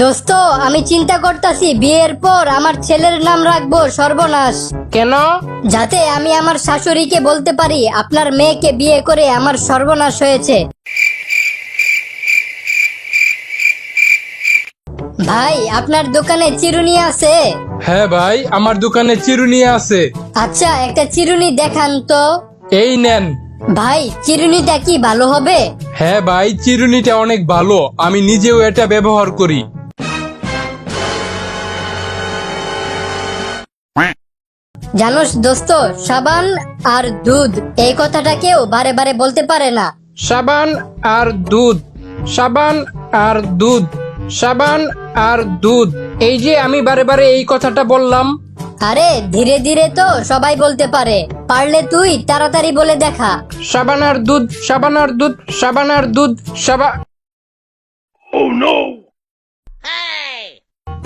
দোস্ত, আমি চিন্তা করতেছি বিয়ের পর আমার ছেলের নাম রাখবো সর্বনাশ। কেন? যাতে আমি আমার শাশুড়িকে বলতে পারি আপনার মেয়েকে বিয়ে করে আমার সর্বনাশ হয়েছে। ভাই, আপনার দোকানে চিরুনি আছে? হ্যাঁ ভাই, আমার দোকানে চিরুনি আছে। আচ্ছা, একটা চিরুনি দেখান তো। এই নেন। ভাই, চিরুনিটা কি ভালো হবে? হ্যাঁ ভাই, চিরুনিটা অনেক ভালো, আমি নিজেও এটা ব্যবহার করি। জানোস দোস্ত, সাবান আর দুধ এই কথাটা কেউ বারে বারে বলতে পারে না। সাবান আর দুধ, সাবান আর দুধ, সাবান আর দুধ, এই যে আমি বারে বারে এই কথাটা বললাম। আরে ধীরে ধীরে তো সবাই বলতে পারে, পারলে তুই তাড়াতাড়ি বলে দেখা। সাবান আর দুধ, সাবান আর দুধ, সাবান আর দুধ,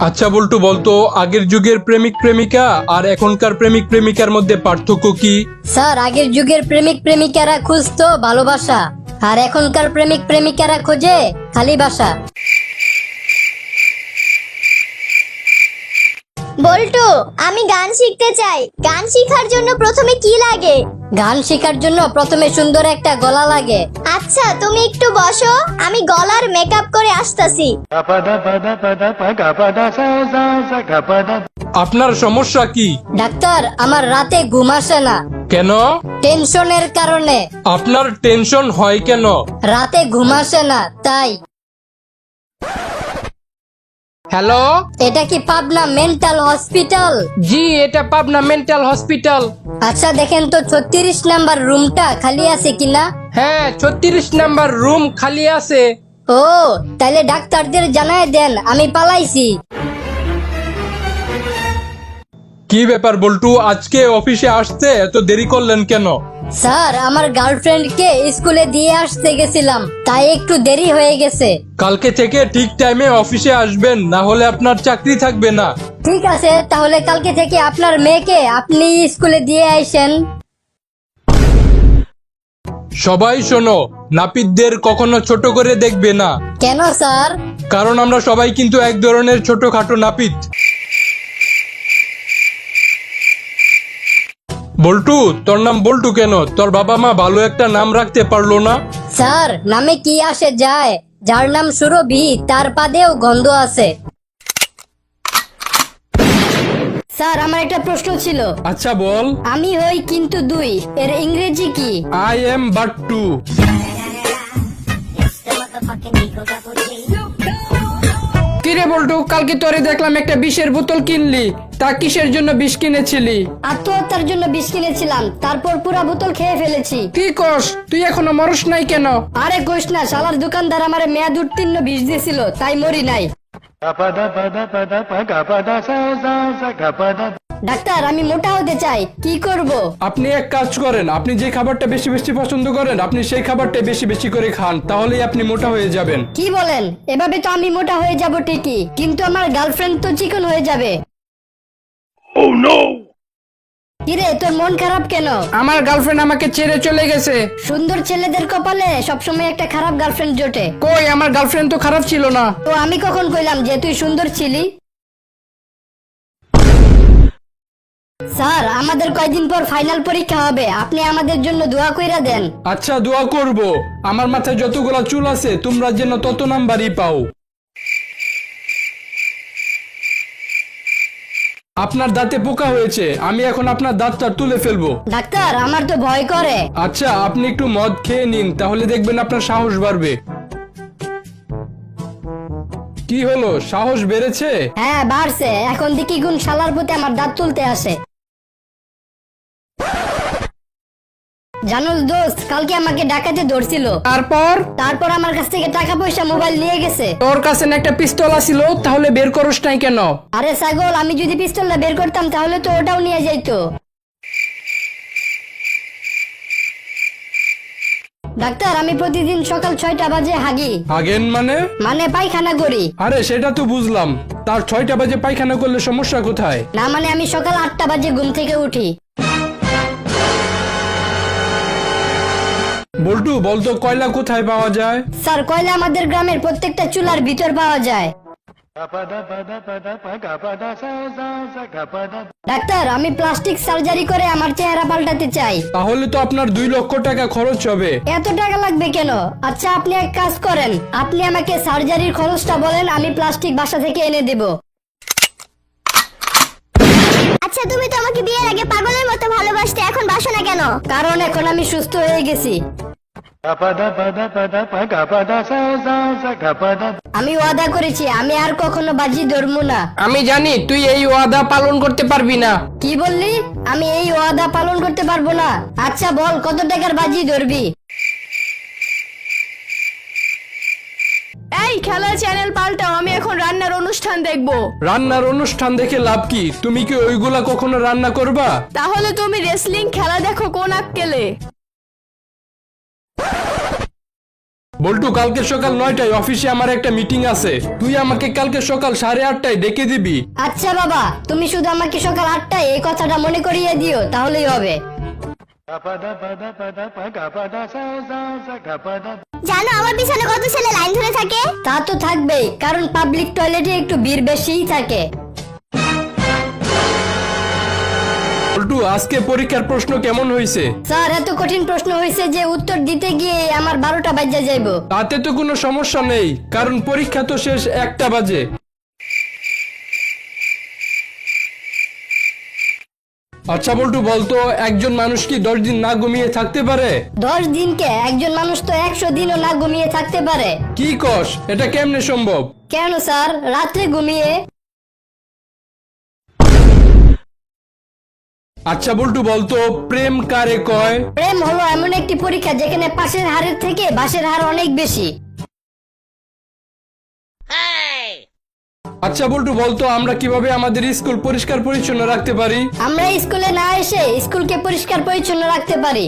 আচ্ছা বল্টু, বলতো আগের যুগের প্রেমিক প্রেমিকা আর এখনকার প্রেমিক প্রেমিকার মধ্যে পার্থক্য কি? স্যার, আগের যুগের প্রেমিক প্রেমিকারা খুঁজতো ভালোবাসা, আর এখনকার প্রেমিক প্রেমিকারা খোঁজে খালি বাসা। বল্টু, আমি গান শিখতে চাই। গান শেখার জন্য প্রথমে কি লাগে? গান শেখার জন্য প্রথমে সুন্দর একটা গলা লাগে। আচ্ছা, তুমি একটু বসো, আমি গলার মেকআপ করে আসতাছি। আপনার সমস্যা কি? ডাক্তার, আমার রাতে ঘুম আসে না। কেন? টেনশনের কারণে। আপনার টেনশন হয় কেন? রাতে ঘুম আসে না তাই। হ্যালো, এটা কি পাবনা মেন্টাল হসপিটাল? জি এটা পাবনা মেন্টাল হসপিটাল। আচ্ছা দেখেন তো 36 নাম্বার রুমটা খালি আছে কিনা। হ্যাঁ, 36 নাম্বার রুম খালি আছে। ও, তাইলে ডাক্তারদের জানায় দেন আমি পালাইছি। কি ব্যাপার বল্টু, আজকে অফিসে আসতে এত দেরি করলেন কেন? স্যার, আমার গার্লফ্রেন্ডকে স্কুলে দিয়ে আসতে গেছিলাম, তাই একটু দেরি হয়ে গেছে। কালকে থেকে ঠিক টাইমে অফিসে আসবেন, না হলে আপনার চাকরি থাকবে না। ঠিক আছে, তাহলে কালকে থেকে আপনার মেয়েকে আপনি স্কুলে দিয়ে আইসেন। সবাই শোনো, নাপিতদের কখনো ছোট করে দেখবে না, কেন স্যার? কারণ আমরা সবাই কিন্তু এক ধরনের ছোটখাটো নাপিত। বল্টু, তোর নাম বল্টু কেন? তোর বাবা মা ভালো একটা নাম রাখতে পারলো না? স্যার, নামে কি আসে যায়, যার নাম সুরভি তার পাদেও গন্ধ আছে। স্যার, আমার একটা প্রশ্ন ছিল। আচ্ছা বল। আমি হই কিন্তু দুই, এর ইংরেজি কি? I am বাট্টু। কিরে বল্টু, কালকে তোরে দেখলাম একটা বিষের বোতল কিনলি, তা কিসের জন্য বিষ কিনেছিলি? আত্মহত্যার জন্য বিষ কিনেছিলাম, তারপর পুরা বোতল খেয়ে ফেলেছি। কি কস, তুই এখনো মরস নাই কেন? আরে কইস না, শালার দোকানদার আমারে মেয়াদ উত্তীর্ণ বিষ দিয়েছিল, তাই মরি নাই। ডাক্তার, আমি মোটা হতে চাই, কি করব? আপনি এক কাজ করেন, আপনি যে খাবারটা বেশি বেশি পছন্দ করেন আপনি সেই খাবারটা বেশি বেশি করে খান, তাহলেই আপনি মোটা হয়ে যাবেন। কি বলেন? এভাবে তো আমি মোটা হয়ে যাব ঠিকই, কিন্তু আমার গার্লফ্রেন্ড তো চিকন হয়ে যাবে। কিরে, তোর মন খারাপ কেন? আমার গার্লফ্রেন্ড আমাকে ছেড়ে চলে গেছে। সুন্দর ছেলেদের কপালে সবসময় একটা খারাপ গার্লফ্রেন্ড জোটে। কই, আমার গার্লফ্রেন্ড তো খারাপ ছিল না। তো আমি কখন কইলাম যে তুই সুন্দর ছিলি? স্যার, আমাদের কয়দিন পর ফাইনাল পরীক্ষা হবে, আপনি আমাদের জন্য দোয়া কইরা দেন। আচ্ছা, দোয়া করব। আমার মাথায় যতগুলা চুল আছে তোমরা যেন তত নাম্বারই পাও। আপনার দাঁতে পোকা হয়েছে, আমি এখন আপনার দাঁতটা তুলে ফেলবো। ডাক্তার, আমার তো ভয় করে। আচ্ছা, আপনি একটু মদ খেয়ে নিন, তাহলে দেখবেন আপনার সাহস বাড়বে। কি হলো, সাহস বেড়েছে? হ্যাঁ, বাড়ছে। এখন দেখি গুণ শালার প্রতি আমার দাঁত তুলতে আসে। জানোস দোস্ত, কালকে আমাকে ডাকাতে ধরছিল। তারপর আমার কাছ থেকে টাকা পয়সা মোবাইল নিয়ে গেছে। তোর কাছে না একটা পিস্তল ছিল, তাহলে বের করস নাই কেন? আরে ছাগল, আমি যদি পিস্তলটা বের করতাম তাহলে তো ওটাও নিয়ে যাইতো। ডাক্তার, আমি প্রতিদিন সকাল 6টা বাজে হাগি। হাগেন মানে পায়খানা করি। আরে সেটা তো বুঝলাম, তার 6টা বাজে পায়খানা করলে সমস্যা কোথায়? না মানে আমি সকাল 8টা বাজে ঘুম থেকে উঠি। বল্টু, বলতো কয়লা কোথায় পাওয়া যায়? স্যার, কয়লা আমাদের গ্রামের প্রত্যেকটা চুলার ভিতর পাওয়া যায়। ডাক্তার, আমি প্লাস্টিক সার্জারি করে আমার চেহারা পাল্টাতে চাই। তাহলে তো আপনার 2 লক্ষ টাকা খরচ হবে। এত টাকা লাগবে কেন? আচ্ছা, আপনি এক কাজ করেন, আপনি আমাকে সার্জারির খরচটা বলেন, আমি প্লাস্টিক বাসা থেকে এনে দেব। আচ্ছা, তুমি তো আমাকে বিয়ের আগে পাগলের মতো ভালোবাসতে, এখন বাসো না কেন? কারণ এখন আমি সুস্থ হয়ে গেছি। আমি ওয়াদা করেছি আমি আর কখনো বাজি ধরবো না। আমি জানি তুই এই ওয়াদা পালন করতে পারবি না। কি বললি? আমি এই ওয়াদা পালন করতে পারবো না? আচ্ছা বল, কত টাকার বাজি ধরবি? এই খেলার চ্যানেল পাল্টাও, আমি এখন রান্নার অনুষ্ঠান দেখব। রান্নার অনুষ্ঠান দেখে লাভ কি? তুমি কি ওইগুলা কখনো রান্না করবা? তাহলে তুমি রেসলিং খেলা দেখো কোন আক্কেলে। বল্টু, কালকে সকাল 9টায় অফিসে আমার একটা মিটিং আছে, তুই আমাকে কালকে সকাল 8:30টায় ডেকে দিবি। আচ্ছা বাবা, তুমি শুধু আমাকে সকাল 8টায় এই কথাটা মনে করিয়ে দিও, তাহলেই হবে। জানো আমার পিছনে কত ছেলে লাইন ধরে থাকে? তা তো থাকবেই, কারণ পাবলিক টয়লেটে একটু ভিড় বেশিই থাকে। বল্টু, আজকে পরীক্ষার প্রশ্ন কেমন হয়েছে? স্যার, এত কঠিন প্রশ্ন হয়েছে যে উত্তর দিতে গিয়ে আমার 12টা বাজে যাইবো। তাতে তো কোনো সমস্যা নেই, কারণ পরীক্ষা তো শেষ 1টা বাজে। আচ্ছা বল্টু, বলতো একজন মানুষ কি 10 দিন না ঘুমিয়ে থাকতে পারে? 10 দিনকে? একজন মানুষ তো 100 দিনও না ঘুমিয়ে থাকতে পারে। কি কস? এটা কেমনে সম্ভব? কেন স্যার, রাত্রে ঘুমিয়ে। আচ্ছা বল্টু, বলতো প্রেম কারে কয়? প্রেম হলো এমন একটি পরীক্ষা যেখানে পাশের হারের থেকে বাসের হার অনেক বেশি। আচ্ছা বল্টু, বলতো আমরা কিভাবে আমাদের স্কুল পরিষ্কার পরিচ্ছন্ন রাখতে পারি? আমরা স্কুলে না এসে স্কুলকে পরিষ্কার পরিচ্ছন্ন রাখতে পারি।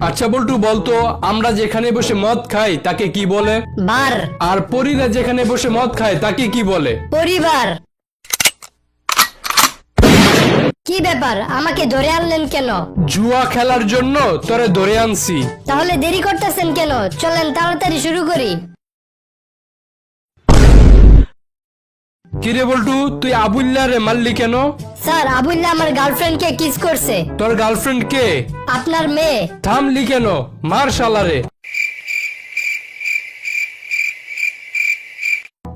আচ্ছা বল্টু, বলতো আমরা যেখানে বসে মদ খাই তাকে কি বলে? বার। আর পরীরা যেখানে বসে মদ খায় তাকে কি বলে? পরিবার। কি ব্যাপার, আমাকে ধরে আনলেন কেন? জুয়া খেলার জন্য তোরে ধরে আনছি। তাহলে দেরি করতেছেন কেন? চলেন তাড়াতাড়ি শুরু করি। কিরে বল্টু, তুই আবুল্লা রে মারলি কেন? স্যার, আবুল্লাহ আমার গার্লফ্রেন্ডকে কিস করছে। তোর গার্লফ্রেন্ড কে? আপনার মেয়ে। থামলি কেন? মার শালারে।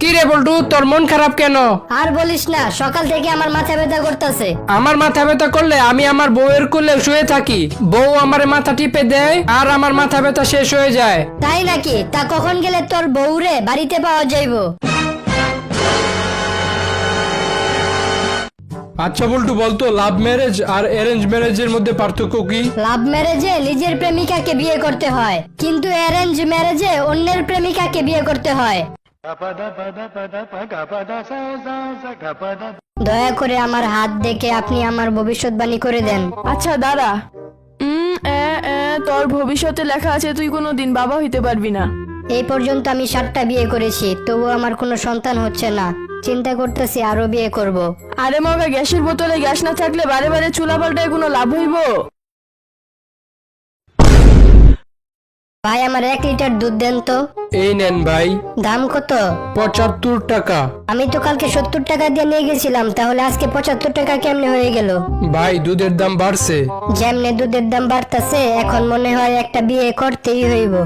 কিরে বল্টু, তোর মন খারাপ কেন? আর বলিস না, সকাল থেকে আমার মাথা ব্যথা করতেছে। আমার মাথা ব্যথা করলে আমি আমার বউয়ের কোলে শুয়ে থাকি, বউ আমার মাথা টিপে দেয় আর আমার মাথা ব্যথা শেষ হয়ে যায়। তাই নাকি? তা কখন গেলে তোর বউরে বাড়িতে পাওয়া যাইবো? আচ্ছা বল্টু, বলতো লাভ ম্যারেজ আর অ্যারেঞ্জ ম্যারেজের মধ্যে পার্থক্য কি? লাভ ম্যারেজে নিজের প্রেমিকাকে বিয়ে করতে হয়, কিন্তু অ্যারেঞ্জ ম্যারেজে অন্যের প্রেমিকাকে বিয়ে করতে হয়। দয়া করে আমার হাত দেখে আপনি আমার ভবিষ্যৎবাণী করে দেন। আচ্ছা দাঁড়া। তোর ভবিষ্যতে লেখা আছে তুই কোনোদিন বাবা হইতে পারবি না। এই পর্যন্ত আমি 7টা বিয়ে করেছি, তবু আমার কোনো সন্তান হচ্ছে না। চিন্তা করতেছি আরো বিয়ে করব। আরে মগা, গ্যাসের বোতলে গ্যাস না থাকলে বারে বারে চুলা পাল্টায় কোনো লাভ হইব? ভাই, আমার 1 লিটার দুধ দেন তো। এই নেন ভাই। দাম কত? 75 টাকা। আমি তো কালকে 70 টাকা দিয়ে নিয়ে গেছিলাম, তাহলে আজকে 75 টাকা কেমনে হয়ে গেল? ভাই, দুধের দাম বাড়ছে। যেমনে দুধের দাম বাড়তেছে, এখন মনে হয় একটা বিয়ে করতেই হইব।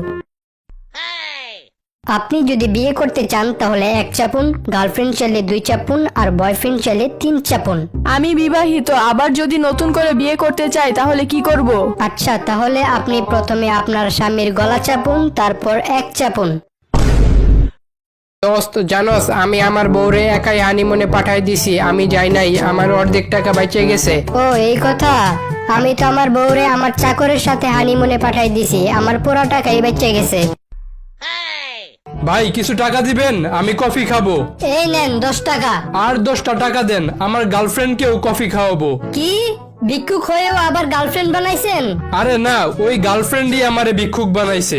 আপনি যদি বিয়ে করতে চান তাহলে 1 চাপুন, গার্লফ্রেন্ড চাইলে 2 চাপুন, আর বয়ফ্রেন্ড চাইলে 3 চাপুন। আমি বিবাহিত, আবার যদি নতুন করে বিয়ে করতে চাই তাহলে কি করব? আচ্ছা, তাহলে আপনি প্রথমে আপনার স্বামীর গলা চাপুন, তারপর 1 চাপুন। দোস্ত, জানোস আমি আমার বউরে একাই হানিমুনে পাঠাই দিছি, আমি যাই নাই, আমার অর্ধেক টাকা বেঁচে গেছে। ও এই কথা। আমি তো আমার বউরে আমার চাকরের সাথে হানিমুনে পাঠাই দিছি, আমার পুরো টাকাই বেঁচে গেছে। ভাই, কিছু টাকা দিবেন, আমি কফি খাবো। এই নেন 10 টাকা। আর 10টা টাকা দেন, আমার গার্লফ্রেন্ডকেও কফি খাওয়াবো। কি, ভিক্ষুক হয়েও আবার গার্লফ্রেন্ড বানাইছেন? আরে না, ওই গার্লফ্রেন্ডই আমারে ভিক্ষুক বানাইছে।